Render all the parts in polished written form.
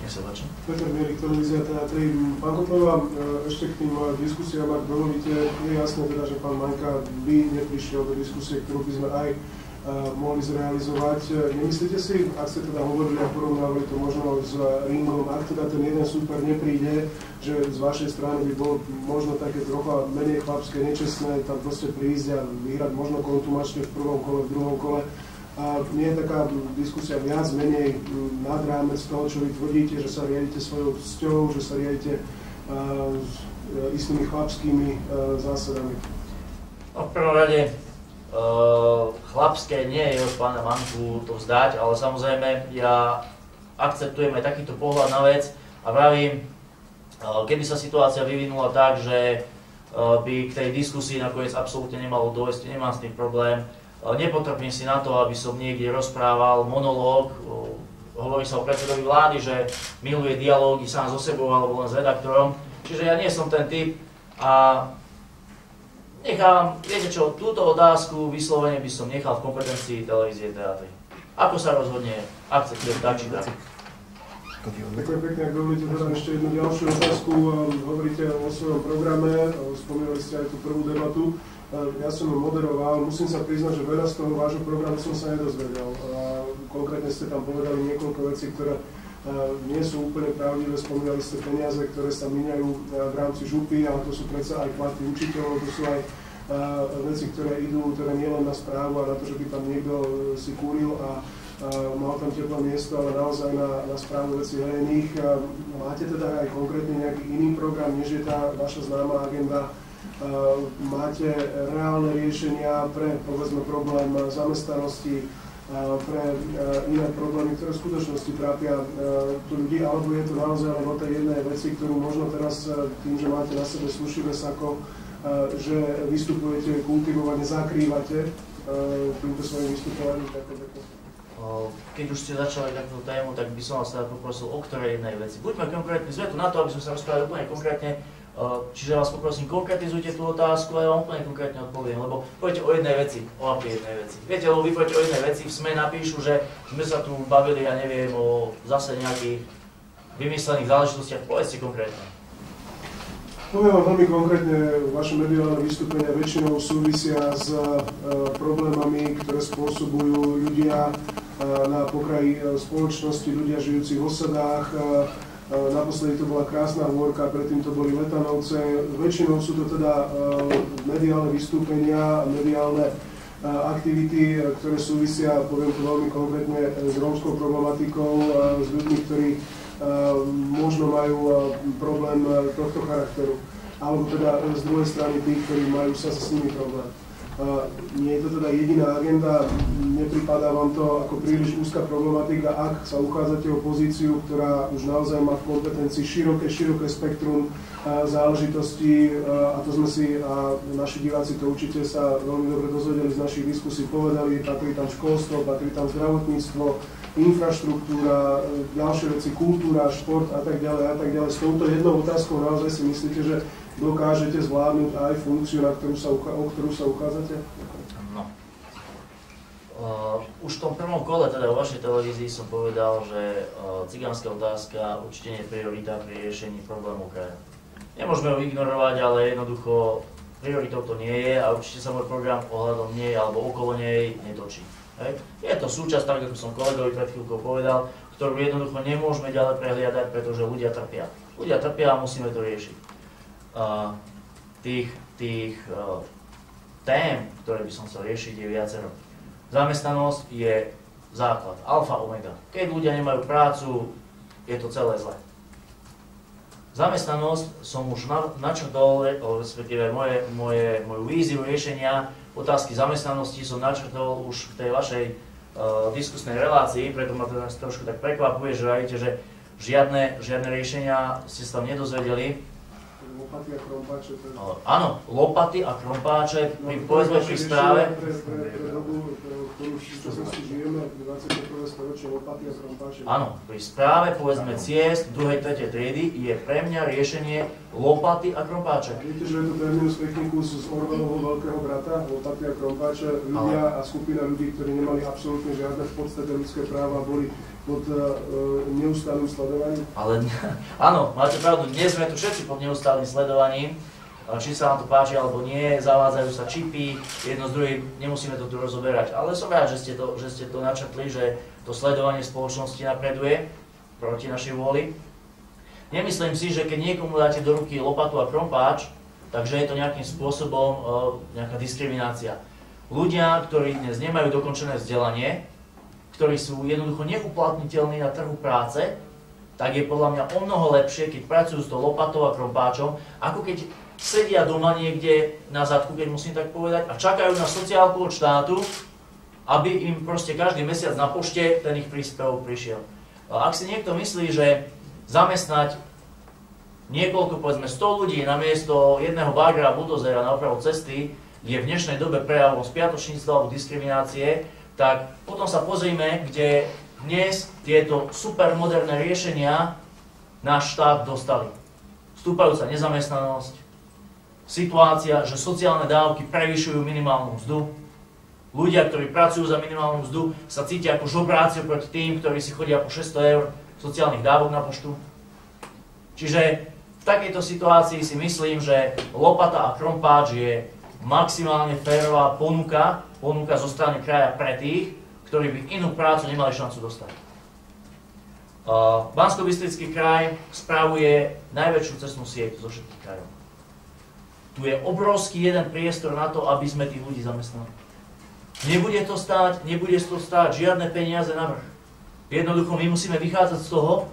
Nech sa páči. Peter Mielik, televízia Teatry. Pán Kotlová, ešte k tým diskusiám, ak dovolíte, je jasné teda, že pán Maňka by neprišiel do diskusie, ktorú by sme aj mohli zrealizovať. Nemyslíte si, ak ste teda hovorili a porovnávali to možno s ringom, ak teda ten jeden súper nepríde, že z vašej strany by bolo možno také trocha menej chlapské, nečestné, tam proste prísť a vyhrať možno kontumačne v prvom kole, v druhom kole. A nie je taká diskusia viac, menej nad rámec toho, čo vy tvrdíte, že sa riadite svojou cťou, že sa riadite istými chlapskými zásadami? No, v prvom rade chlapské nie je od pána Manku to vzdať, ale samozrejme ja akceptujem aj takýto pohľad na vec a vravím, keby sa situácia vyvinula tak, že by k tej diskusii nakoniec absolútne nemalo dôjsť, nemám s tým problém. Nepotrpím si na to, aby som niekde rozprával monológ. Hovorí sa o predsedovi vlády, že miluje dialógy sám so sebou alebo len s redaktorom. Čiže ja nie som ten typ a nechám, viete čo, túto otázku vyslovene by som nechal v kompetencii televízie Teatry. Ako sa rozhodne, akceptujem tak či tak. Ďakujem pekne, ak dovolíte teda ešte jednu ďalšiu otázku. Hovoríte o svojom programe, spomínali ste aj tú prvú debatu. Ja som ho moderoval, musím sa priznať, že veľa z toho vášho programu som sa nedozvedel. Konkrétne ste tam povedali niekoľko vecí, ktoré nie sú úplne pravdivé. Spomínali ste peniaze, ktoré sa míňajú v rámci župy, ale to sú predsa aj platy učiteľov, to sú aj veci, ktoré idú teda nielen na správu a na to, že by tam niekto si kúril a mal tam teplé miesto, ale naozaj na správu vecí verejných. Máte teda aj konkrétne nejaký iný program, než je tá vaša známa agenda? Máte reálne riešenia pre, povedzme, problém zamestnanosti, pre iné problémy, ktoré v skutočnosti trápia tu ľudí, alebo je to naozaj len o tej jednej veci, ktorú možno teraz tým, že máte na sebe slušivé sako, že vystupujete kultivovane, zakrývate týmto svojim vystupovaním? Keď už ste začali takúto tému, tak by som vás teda poprosil o ktorej jednej veci. Buďme konkrétni, sme tu na to, aby sme sa rozprávali úplne konkrétne. Čiže vás poprosím, konkretizujte tú otázku a ja vám úplne konkrétne odpoviem, lebo poviete o jednej veci, o akej jednej veci. Viete, lebo vy poviete o jednej veci, v SME napíšu, že sme sa tu bavili, ja neviem, o zase nejakých vymyslených záležitostiach, povedzte konkrétne. Poviem vám veľmi konkrétne, vaše mediálne vystúpenia väčšinou súvisia s problémami, ktoré spôsobujú ľudia na pokraji spoločnosti, ľudia žijúci v osadách. Naposledy to bola Krásna Hôrka, predtým to boli Letanovce. Väčšinou sú to teda mediálne vystúpenia, mediálne aktivity, ktoré súvisia, poviem to veľmi konkrétne, s rómskou problematikou, s ľuďmi, ktorí možno majú problém tohto charakteru. Alebo teda z druhej strany tých, ktorí majú sa s nimi problém. Nie je to teda jediná agenda, nepripadá vám to ako príliš úzka problematika, ak sa uchádzate o pozíciu, ktorá už naozaj má v kompetencii široké spektrum záležitostí, a to sme si, a naši diváci to určite sa veľmi dobre dozvedeli z našich diskusí, povedali, patrí tam školstvo, patrí tam zdravotníctvo, infraštruktúra, ďalšie veci, kultúra, šport a tak ďalej a tak ďalej. S touto jednou otázkou naozaj si myslíte, že dokážete zvládnuť aj funkciu, o ktorú sa uchádzate? No. Už v tom prvom kole, teda o vašej televízii som povedal, že cigánska otázka určite nie je priorita pri riešení problémov kraja. Nemôžeme ho ignorovať, ale jednoducho prioritou to nie je a určite sa môj program ohľadom nej alebo okolo nej netočí. Hej. Je to súčasť, tak ako som kolegovi pred chvíľkou povedal, ktorú jednoducho nemôžeme ďalej prehliadať, pretože ľudia trpia. Ľudia trpia a musíme to riešiť. Tých tém, ktoré by som chcel riešiť, je viacero. Zamestnanosť je základ, alfa, omega. Keď ľudia nemajú prácu, je to celé zlé. Zamestnanosť som už načrtol, respektíve moju víziu riešenia otázky zamestnanosti som načrtol už v tej vašej diskusnej relácii, preto ma teda trošku tak prekvapuje, že vidíte, že žiadne riešenia ste sa tam nedozvedeli. Lopaty a krompáče. Áno, lopaty a krompáče, povedzme pri správe. Pre dobu, ktorú v súčasnosti žijeme, 21. storočie, lopaty a krompáče. Áno, pri správe, povedzme, ciest 2. 3. triedy je pre mňa riešenie lopaty a krompáče. Viete, že je to terminus technicus z Orwellovho Veľkého brata, lopaty a krompáče. Ľudia a skupina ľudí, ktorí nemali absolútne žiadne v podstate ľudské práva, boli pod neustálým sledovaním? Ale áno, máte pravdu, dnes sme tu všetci pod neustálým sledovaním, či sa nám to páči alebo nie, zavádzajú sa čipy, jedno z druhým, nemusíme to tu rozoberať. Ale som rád, že ste to načrtli, že to sledovanie spoločnosti napreduje proti našej vôli. Nemyslím si, že keď niekomu dáte do ruky lopatu a krompáč, takže je to nejakým spôsobom nejaká diskriminácia. Ľudia, ktorí dnes nemajú dokončené vzdelanie, ktorí sú jednoducho neuplatniteľní na trhu práce, tak je podľa mňa o mnoho lepšie, keď pracujú s tou lopatou a krompáčom, ako keď sedia doma niekde na zadku, keď musím tak povedať, a čakajú na sociálku od štátu, aby im proste každý mesiac na pošte ten ich príspevok prišiel. Ak si niekto myslí, že zamestnať niekoľko, povedzme 100 ľudí namiesto jedného bagra a buldozera na opravu cesty je v dnešnej dobe prejavom spiatočníctva alebo diskriminácie, tak potom sa pozrime, kde dnes tieto supermoderné riešenia náš štát dostali. Vstúpajúca nezamestnanosť, situácia, že sociálne dávky prevyšujú minimálnu mzdu, ľudia, ktorí pracujú za minimálnu mzdu, sa cítia ako žobráci proti tým, ktorí si chodia po 600 eur sociálnych dávok na poštu. Čiže v takejto situácii si myslím, že lopata a krompáč je maximálne férová ponuka zo strany kraja pre tých, ktorí by inú prácu nemali šancu dostať. Banskobystrický kraj spravuje najväčšiu cestnú sieť zo všetkých krajov. Tu je obrovský jeden priestor na to, aby sme tých ľudí zamestnali. Nebude to stáť žiadne peniaze navrch. Jednoducho my musíme vychádzať z toho,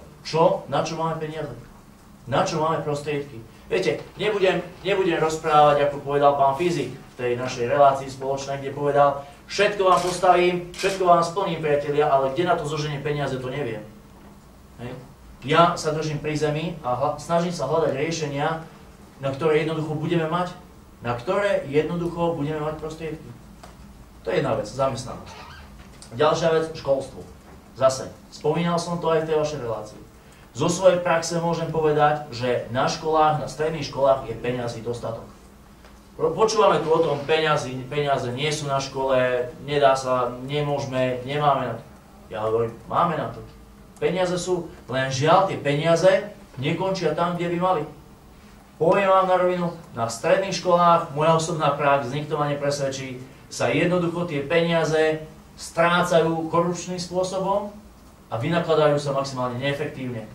na čo máme peniaze. Na čo máme prostriedky. Viete, nebudem rozprávať, ako povedal pán fyzik v tej našej relácii spoločnej, kde povedal, všetko vám postavím, všetko vám splním, priatelia, ale kde na to zoženie peniaze, to neviem. Hej. Ja sa držím pri zemi a snažím sa hľadať riešenia, na ktoré jednoducho budeme mať prostriedky. To je jedna vec, zamestnanosť. Ďalšia vec, školstvo. Zase, spomínal som to aj v tej vašej relácii. Zo svojej praxe môžem povedať, že na školách, na stredných školách je peňazí dostatok. Počúvame tu o tom, peniaze nie sú na škole, nedá sa, nemôžeme, nemáme na to. Ja hovorím, máme na to. Peniaze sú, len žiaľ, tie peniaze nekončia tam, kde by mali. Poviem vám na rovinu, na stredných školách, moja osobná prax, nikto ma nepresvedčí, sa jednoducho tie peniaze strácajú korupčným spôsobom a vynakladajú sa maximálne neefektívne.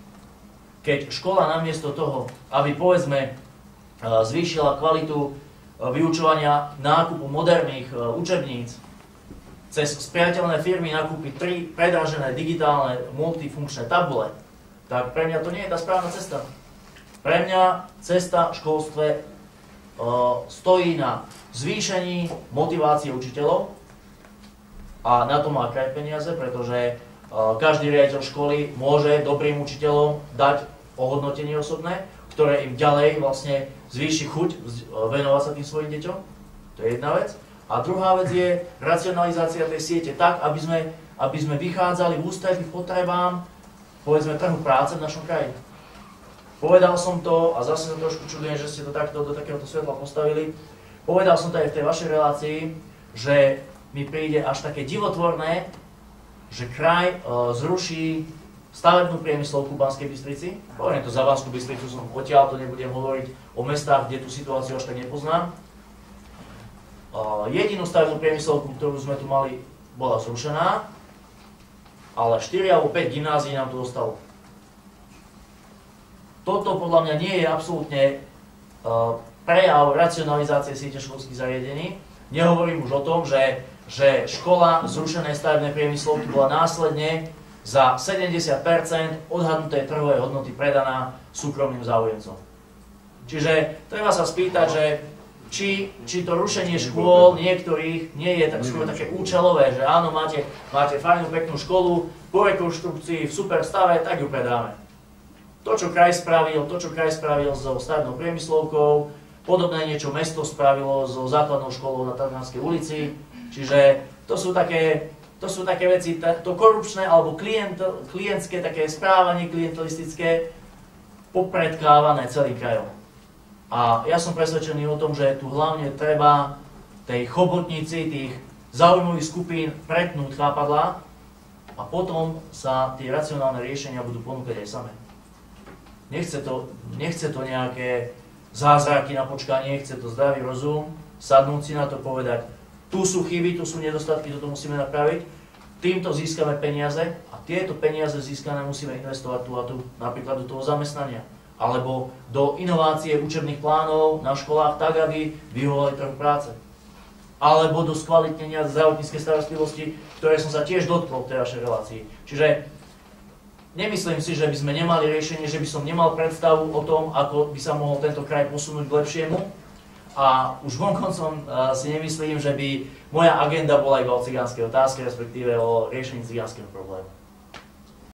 Keď škola namiesto toho, aby povedzme zvýšila kvalitu vyučovania nákupu moderných učebníc, cez spriateľné firmy nakúpiť 3 predražené digitálne multifunkčné tabule, tak pre mňa to nie je tá správna cesta. Pre mňa cesta v školstve stojí na zvýšení motivácie učiteľov a na to má kraj peniaze, pretože každý riaditeľ školy môže dobrým učiteľom dať ohodnotenie osobné, ktoré im ďalej vlastne zvýši chuť venovať sa tým svojim deťom. To je jedna vec. A druhá vec je racionalizácia tej siete tak, aby sme vychádzali v ústretí potrebám, povedzme, trhu práce v našom kraji. Povedal som to, a zase sa trošku čudujem, že ste to takto do takéhoto svetla postavili, povedal som to aj v tej vašej relácii, že mi príde až také divotvorné, že kraj zruší stavebnú priemyslovku v Banskej Bystrici. Poviem to za Banskú Bystricu, som odtiaľ to nebudem hovoriť o mestách, kde tú situáciu až tak nepoznám. Jedinú stavebnú priemyslovku, ktorú sme tu mali, bola zrušená, ale 4 alebo 5 gymnázií nám tu ostalo. Toto podľa mňa nie je absolútne prejav racionalizácie siete školských zariadení. Nehovorím už o tom, že škola zrušenej stavebnej priemyslovky bola následne za 70% odhadnutej trhovej hodnoty predaná súkromným záujemcom. Čiže treba sa spýtať, že či to rušenie škôl niektorých nie je tak skôr také účelové, že áno, máte fajnú, peknú školu, po rekonštrukcii v super stave, tak ju predáme. To, čo kraj spravil so stavebnou priemyslovkou, podobné niečo mesto spravilo so základnou školou na Tatranskej ulici. Čiže to sú také veci, to korupčné alebo klientské také správanie, klientelistické, popredkávané celým krajom. A ja som presvedčený o tom, že tu hlavne treba tej chobotnici, tých záujmových skupín pretnúť chápadlá a potom sa tie racionálne riešenia budú ponúkať aj samé. Nechce to nejaké zázraky na počkanie, chce to zdravý rozum, sadnúť si na to, povedať, tu sú chyby, tu sú nedostatky, toto musíme napraviť, týmto získame peniaze a tieto peniaze získané musíme investovať tu a tu, napríklad do toho zamestnania, alebo do inovácie učebných plánov na školách tak, aby vyhovovali trhu práce. Alebo do skvalitnenia zdravotníckej starostlivosti, ktoré som sa tiež dotkol v tejšej relácii. Čiže nemyslím si, že by sme nemali riešenie, že by som nemal predstavu o tom, ako by sa mohol tento kraj posunúť k lepšiemu. A už vonkoncom si nemyslím, že by moja agenda bola iba o cigánskej otázke, respektíve o riešení cigánskeho problému.